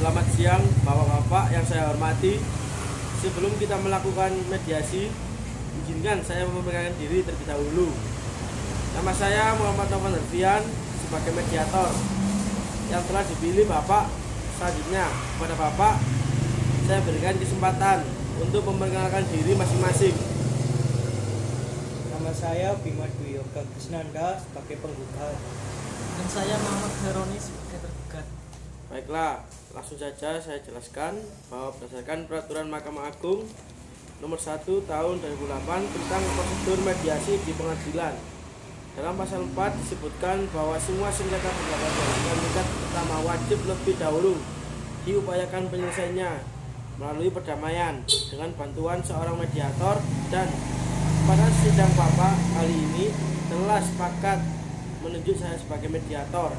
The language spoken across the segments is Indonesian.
Selamat siang Bapak-bapak yang saya hormati. Sebelum kita melakukan mediasi, izinkan saya memperkenalkan diri terlebih dahulu. Nama saya Muhammad Novan Herfian sebagai mediator yang telah dipilih Bapak. Selanjutnya kepada Bapak saya berikan kesempatan untuk memperkenalkan diri masing-masing. Nama saya Bima Dwi Yoga Krisnanda sebagai penggugat. Dan saya Muhammad Heroni sebagai tergugat. Baiklah, langsung saja saya jelaskan bahwa berdasarkan Peraturan Mahkamah Agung Nomor 1 Tahun 2008 tentang prosedur mediasi di pengadilan. Dalam pasal 4 disebutkan bahwa semua sengketa pengadilan tingkat pertama wajib lebih dahulu diupayakan penyelesaiannya melalui perdamaian dengan bantuan seorang mediator, dan pada sidang Bapak kali ini telah sepakat menunjuk saya sebagai mediator.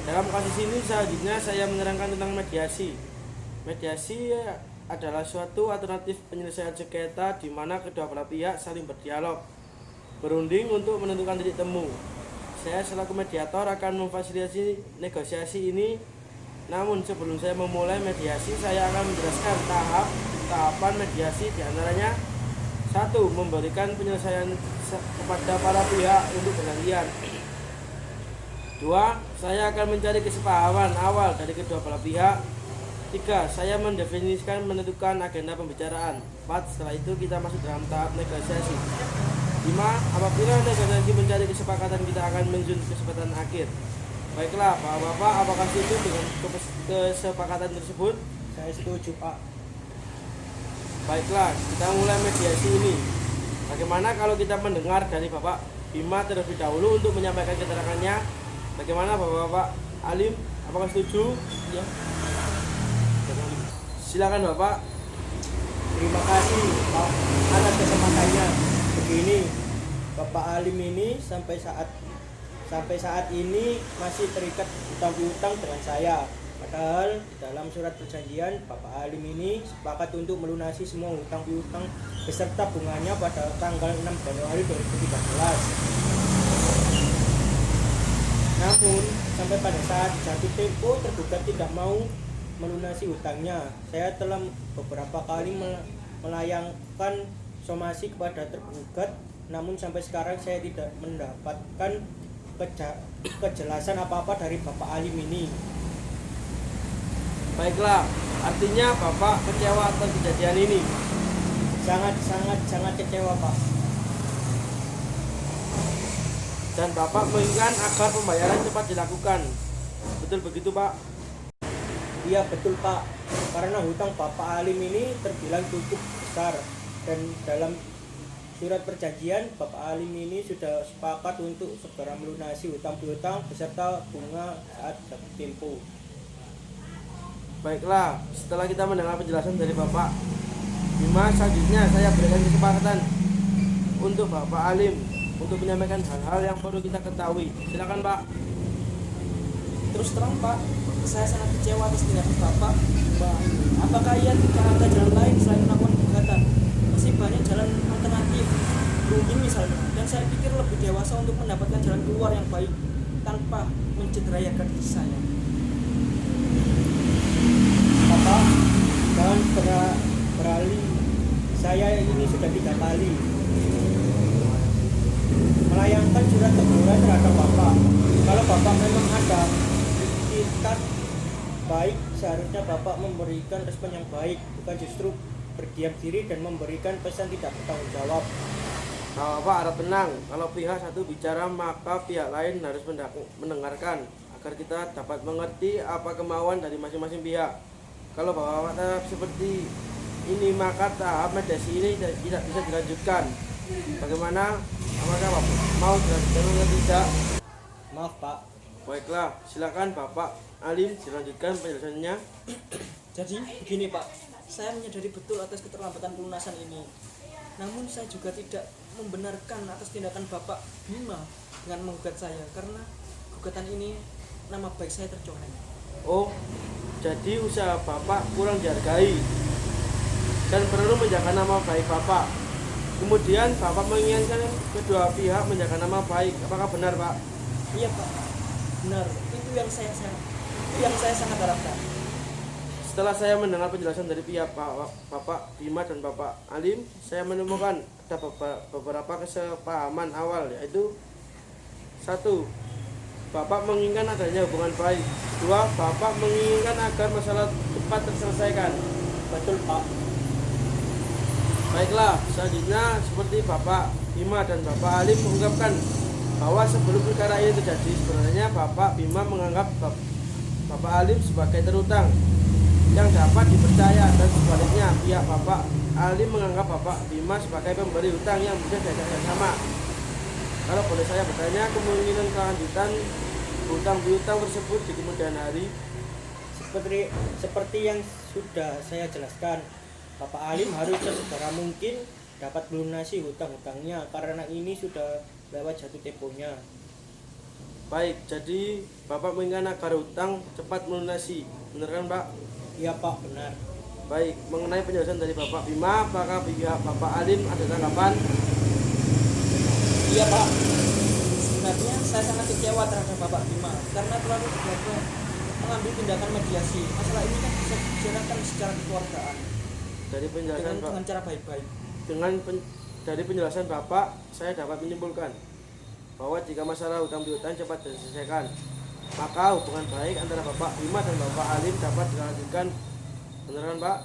Dalam kasus ini selanjutnya saya menerangkan tentang mediasi. Mediasi adalah suatu alternatif penyelesaian sengketa di mana kedua belah pihak saling berdialog, berunding untuk menentukan titik temu. Saya selaku mediator akan memfasilitasi negosiasi ini. Namun sebelum saya memulai mediasi, saya akan menjelaskan tahapan mediasi, diantaranya 1. Memberikan penyelesaian kepada para pihak untuk bergantian. 2. Saya akan mencari kesepahaman awal dari kedua belah pihak. 3. Saya mendefinisikan menentukan agenda pembicaraan. 4. Setelah itu kita masuk dalam tahap negosiasi. 5. Apabila negosiasi mencari kesepakatan, kita akan menuju kesepakatan akhir. Baiklah, Bapak-bapak, apakah setuju dengan kesepakatan tersebut? Saya setuju, Pak. Baiklah, kita mulai mediasi ini. Bagaimana kalau kita mendengar dari Bapak Bima terlebih dahulu untuk menyampaikan keterangannya? Bagaimana Bapak-bapak? Alim, apakah setuju? Ya. Silakan Bapak. Terima kasih, Pak, atas kesempatannya. Begini, Bapak Alim ini sampai saat ini masih terikat hutang piutang dengan saya. Padahal di dalam surat perjanjian Bapak Alim ini sepakat untuk melunasi semua hutang piutang beserta bunganya pada tanggal 6 Januari 2013. Namun sampai pada saat jatuh tempo tergugat tidak mau melunasi hutangnya. Saya telah beberapa kali melayangkan somasi kepada tergugat, namun sampai sekarang saya tidak mendapatkan kejelasan apa-apa dari Bapak Alim ini. Baiklah, artinya Bapak kecewa atas kejadian ini. Sangat kecewa, Pak. Dan Bapak menginginkan agar pembayaran cepat dilakukan. Betul begitu, Pak? Iya, betul, Pak. Karena hutang Bapak Alim ini terbilang cukup besar, dan dalam surat perjanjian Bapak Alim ini sudah sepakat untuk segera melunasi hutang piutang beserta bunga saat jatuh tempo. Baiklah, setelah kita mendengar penjelasan dari Bapak Bima, selanjutnya saya berikan kesepakatan untuk Bapak Alim untuk menyampaikan hal-hal yang perlu kita ketahui. Silakan, Pak. Terus terang, Pak, saya sangat kecewa atas tindakan Bapak. Apakah ia tidak ada jalan lain selain melakukan gugatan? Masih banyak jalan alternatif, berunding misalnya. Dan saya pikir lebih dewasa untuk mendapatkan jalan keluar yang baik tanpa mencederai harga diri saya. Bapak, jangan beralih. Saya ini sudah 3 kali melayangkan surat teguran terhadap Bapak. Kalau Bapak memang ada itikat baik, seharusnya Bapak memberikan respon yang baik, bukan justru berdiam diri dan memberikan pesan tidak bertanggung jawab. Bapak harap tenang. Kalau pihak satu bicara, maka pihak lain harus mendengarkan agar kita dapat mengerti apa kemauan dari masing-masing pihak. Kalau Bapak tetap seperti ini, maka tahap mediasi ini tidak bisa dilanjutkan. Bagaimana? Apakah Bapak mau dilanjutkan atau tidak? Maaf, Pak. Baiklah, silakan Bapak Alim dilanjutkan penjelasannya. Jadi begini, Pak, saya menyadari betul atas keterlambatan pelunasan ini. Namun saya juga tidak membenarkan atas tindakan Bapak Bima dengan menggugat saya, karena gugatan ini nama baik saya tercoreng. Oh, jadi usaha Bapak kurang dihargai dan perlu menjaga nama baik Bapak. Kemudian Bapak menginginkan kedua pihak menjaga nama baik. Apakah benar, Pak? Iya, Pak, benar. Itu yang saya sangat harapkan. Setelah saya mendengar penjelasan dari pihak Bapak Bima dan Bapak Alim, saya menemukan ada beberapa kesepahaman awal, yaitu 1. Bapak menginginkan adanya hubungan baik. 2. Bapak menginginkan agar masalah cepat terselesaikan. Betul Pak. Baiklah, selanjutnya seperti Bapak Bima dan Bapak Alim mengungkapkan bahwa sebelum perkara ini terjadi, sebenarnya Bapak Bima menganggap Bapak Alim sebagai terutang yang dapat dipercaya, dan sebaliknya pihak Bapak Alim menganggap Bapak Bima sebagai pemberi hutang yang mudah diajak sama. Kalau boleh saya bertanya, kemungkinan kelanjutan hutang piutang tersebut di kemudian hari? Seperti yang sudah saya jelaskan, Bapak Alim harus sesegera mungkin dapat melunasi hutang-hutangnya karena ini sudah lewat jatuh temponya. Baik, jadi Bapak menginginkan agar hutang cepat melunasi, benar kan Pak? Iya Pak, benar. Baik, mengenai penjelasan dari Bapak Bima, apakah pihak Bapak Alim ada tanggapan? Iya Pak, sebenarnya saya sangat kecewa terhadap Bapak Bima karena terlalu gegabah mengambil tindakan mediasi. Masalah ini kan bisa dibicarakan secara kekeluargaan Dari penjelasan dengan cara baik-baik. Dari penjelasan Bapak, saya dapat menyimpulkan bahwa jika masalah hutang piutang cepat diselesaikan, maka hubungan baik antara Bapak Bima dan Bapak Alim dapat dilanjutkan. Benar kan Pak?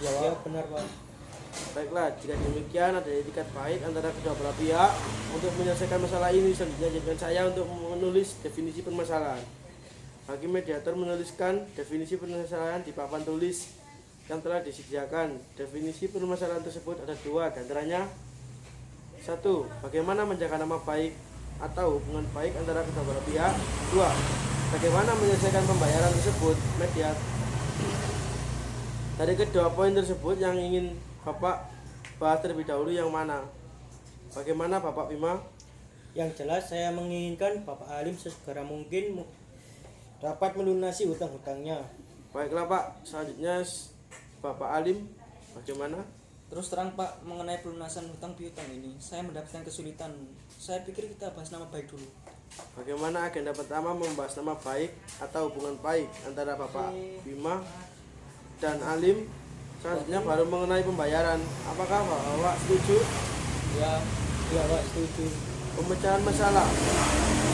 Ya Pak, benar Pak. Baiklah, jika demikian ada etikat baik antara kedua belah pihak untuk menyelesaikan masalah ini. Selanjutnya izinkan saya untuk menulis definisi permasalahan. Hakim mediator menuliskan definisi permasalahan di papan tulis yang telah disediakan. Definisi permasalahan tersebut ada 2, diantaranya 1. Bagaimana menjaga nama baik atau hubungan baik antara kedua belah pihak. 2. Bagaimana menyelesaikan pembayaran tersebut. Dari kedua poin tersebut yang ingin Bapak bahas terlebih dahulu yang mana? Bagaimana Bapak Bima? Yang jelas saya menginginkan Bapak Alim sesegera mungkin dapat melunasi hutang-hutangnya. Baiklah Pak, selanjutnya Bapak Alim bagaimana? Terus terang Pak, mengenai pelunasan hutang piutang ini, saya mendapatkan kesulitan. Saya pikir kita bahas nama baik dulu. Bagaimana agenda pertama membahas nama baik atau hubungan baik antara Bapak Bima dan Alim? Selanjutnya baru mengenai pembayaran. Apakah Bapak setuju? Ya Pak, setuju. Pemecahan masalah.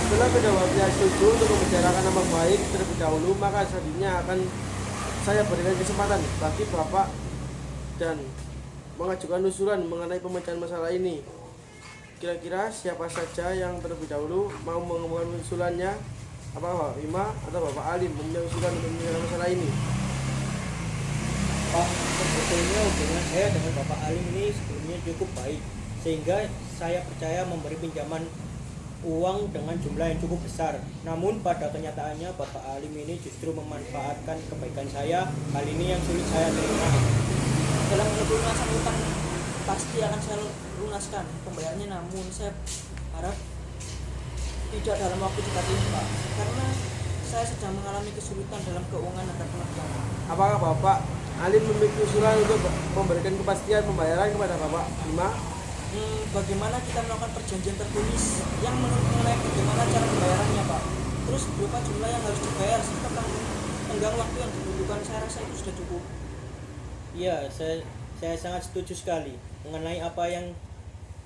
Setelah kedua pihak setuju untuk membicarakan nama baik terlebih dahulu, maka selanjutnya akan saya berikan kesempatan bagi Bapak dan mengajukan usulan mengenai pemecahan masalah ini. Kira-kira siapa saja yang terlebih dahulu mau mengemukakan usulannya? Apakah Bapak Bima atau Bapak Alim mempunyai usulan untuk menyelesaikan masalah ini? Pak, sebetulnya hubungan saya dengan Bapak Alim ini sebelumnya cukup baik, sehingga saya percaya memberi pinjaman uang dengan jumlah yang cukup besar. Namun pada kenyataannya Bapak Alim ini justru memanfaatkan kebaikan saya. Hal ini yang sulit saya terima. Dalam pelunasan hutang pasti akan saya lunaskan pembayarannya, namun saya harap tidak dalam waktu dekat ini Pak, karena saya sedang mengalami kesulitan dalam keuangan dan pengeluaran. Apakah Bapak Alim memiliki usulan untuk memberikan kepastian pembayaran kepada Bapak Bima? Bagaimana kita melakukan perjanjian tertulis yang mengenai bagaimana cara pembayarannya Pak, terus berapa jumlah yang harus dibayar serta tenggang waktu yang dibutuhkan. Saya rasa itu sudah cukup. Iya, saya sangat setuju sekali mengenai apa yang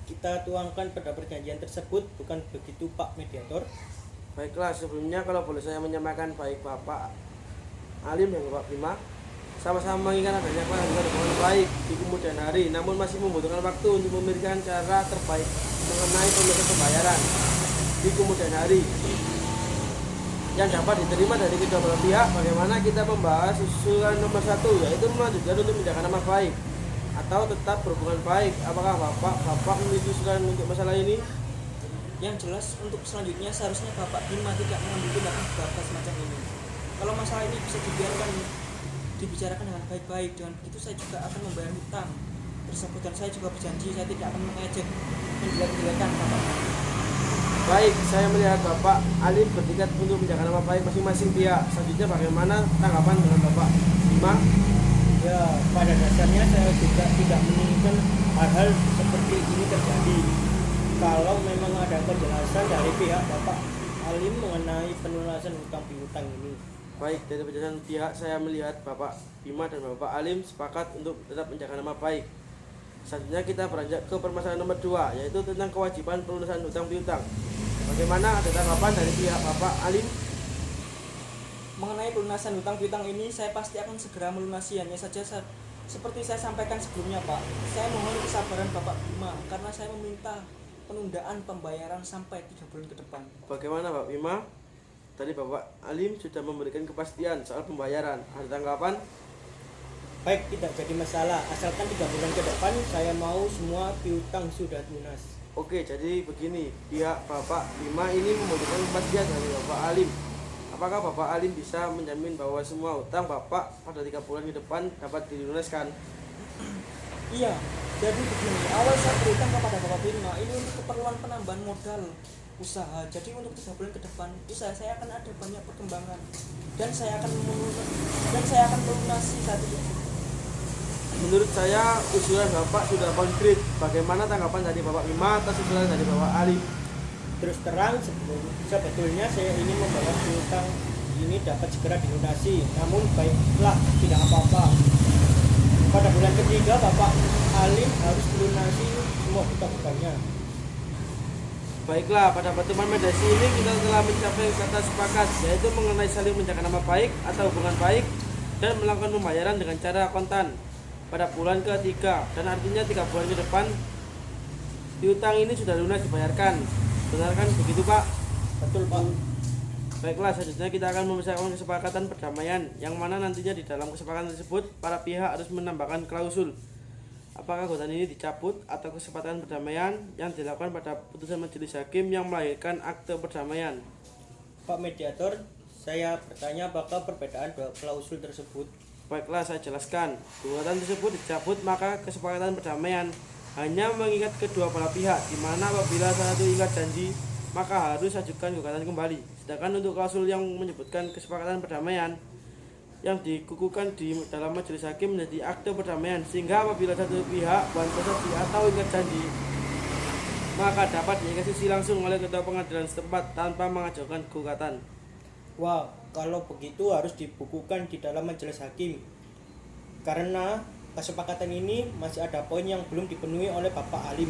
kita tuangkan pada perjanjian tersebut. Bukan begitu Pak Mediator? Baiklah, sebelumnya kalau boleh saya menyampaikan baik Bapak Alim dan Bapak Bima sama-sama menginginkan adanya hubungan baik di kemudian hari, namun masih membutuhkan waktu untuk memberikan cara terbaik mengenai proses pembayaran di kemudian hari yang dapat diterima dari kedua belah pihak. Bagaimana kita membahas usulan nomor 1, yaitu melanjutkan untuk menjaga nama baik atau tetap berhubungan baik. Apakah Bapak memiliki usulan untuk masalah ini? Yang jelas untuk selanjutnya seharusnya Bapak Bima tidak mengambil tindakan gegabah semacam ini. Kalau masalah ini bisa dibiarkan dibicarakan dengan baik-baik, dengan begitu saya juga akan membayar hutang tersebut, dan saya juga berjanji saya tidak akan mengejek menjelek-jelekan Bapak. Baik, saya melihat Bapak Alim bertekad untuk menjaga nama baik masing-masing pihak. Selanjutnya bagaimana tanggapan dengan Bapak Bima? Ya, pada dasarnya saya juga tidak menginginkan hal-hal seperti ini terjadi. Kalau memang ada penjelasan dari pihak Bapak Alim mengenai pelunasan hutang piutang ini, Baik, dari penjelasan pihak saya melihat Bapak Bima dan Bapak Alim sepakat untuk tetap menjaga nama baik. Selanjutnya kita beranjak ke permasalahan nomor 2, yaitu tentang kewajiban pelunasan hutang piutang. Bagaimana ada tanggapan dari pihak Bapak Alim? Mengenai pelunasan hutang piutang ini, saya pasti akan segera melunasi. Hanya saja seperti saya sampaikan sebelumnya, Pak, saya mohon kesabaran Bapak Bima karena saya meminta penundaan pembayaran sampai 3 bulan ke depan. Bagaimana Pak Bima? Tadi Bapak Alim sudah memberikan kepastian soal pembayaran. Ada tanggapan? Baik, tidak jadi masalah. Asalkan 3 bulan ke depan saya mau semua piutang sudah lunas. Oke, jadi begini, pihak Bapak Bima ini membutuhkan kepastian dari Bapak Alim. Apakah Bapak Alim bisa menjamin bahwa semua hutang Bapak pada 3 bulan ke depan dapat dilunaskan? Iya, jadi begini, awal saya berhutang kepada Bapak Bima ini untuk keperluan penambahan modal usaha. Jadi untuk 3 bulan ke depan usaha saya akan ada banyak perkembangan dan saya akan melunasi saat itu. Menurut saya usulan Bapak sudah konkret. Bagaimana tanggapan dari Bapak Bima atas usulan dari Bapak Alim? Terus terang, sebetulnya saya ingin membayar piutang ini dapat segera dilunasi. Namun baiklah, tidak apa-apa. Pada bulan ketiga Bapak Alim harus melunasi semua hutang-hutangnya. Baiklah, pada pertemuan mediasi ini kita telah mencapai kata sepakat, yaitu mengenai saling menjaga nama baik atau hubungan baik dan melakukan pembayaran dengan cara akontan pada bulan ketiga, dan artinya 3 bulan ke depan piutang ini sudah lunas dibayarkan. Benar kan begitu Pak? Betul Pak. Baiklah, selanjutnya kita akan membicarakan kesepakatan perdamaian, yang mana nantinya di dalam kesepakatan tersebut para pihak harus menambahkan klausul. Apakah gugatan ini dicabut atau kesepakatan perdamaian yang dilakukan pada putusan majelis hakim yang melahirkan akte perdamaian? Pak Mediator, saya bertanya apakah perbedaan dua klausul tersebut? Baiklah, saya jelaskan. Gugatan tersebut dicabut, maka kesepakatan perdamaian hanya mengikat kedua belah pihak, di mana apabila salah satu ingat janji maka harus ajukan gugatan kembali. Sedangkan untuk klausul yang menyebutkan kesepakatan perdamaian yang dikukuhkan di dalam majelis hakim menjadi akte perdamaian, sehingga apabila satu pihak berselisih atau ingat janji maka dapat dieksekusi langsung oleh ketua pengadilan setempat tanpa mengajukan gugatan. Wah, kalau begitu harus dibukukan di dalam majelis hakim. Karena kesepakatan ini masih ada poin yang belum dipenuhi oleh Bapak Alim.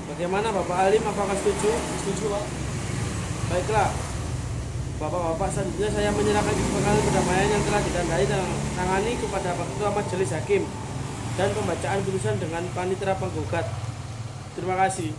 Bagaimana Bapak Alim, apakah setuju? Setuju, Pak? Baiklah, Bapak-bapak, selanjutnya saya menyerahkan kesepakatan perdamaian yang telah ditandai dan tangani kepada ketua majelis hakim dan pembacaan putusan dengan panitera penggugat. Terima kasih.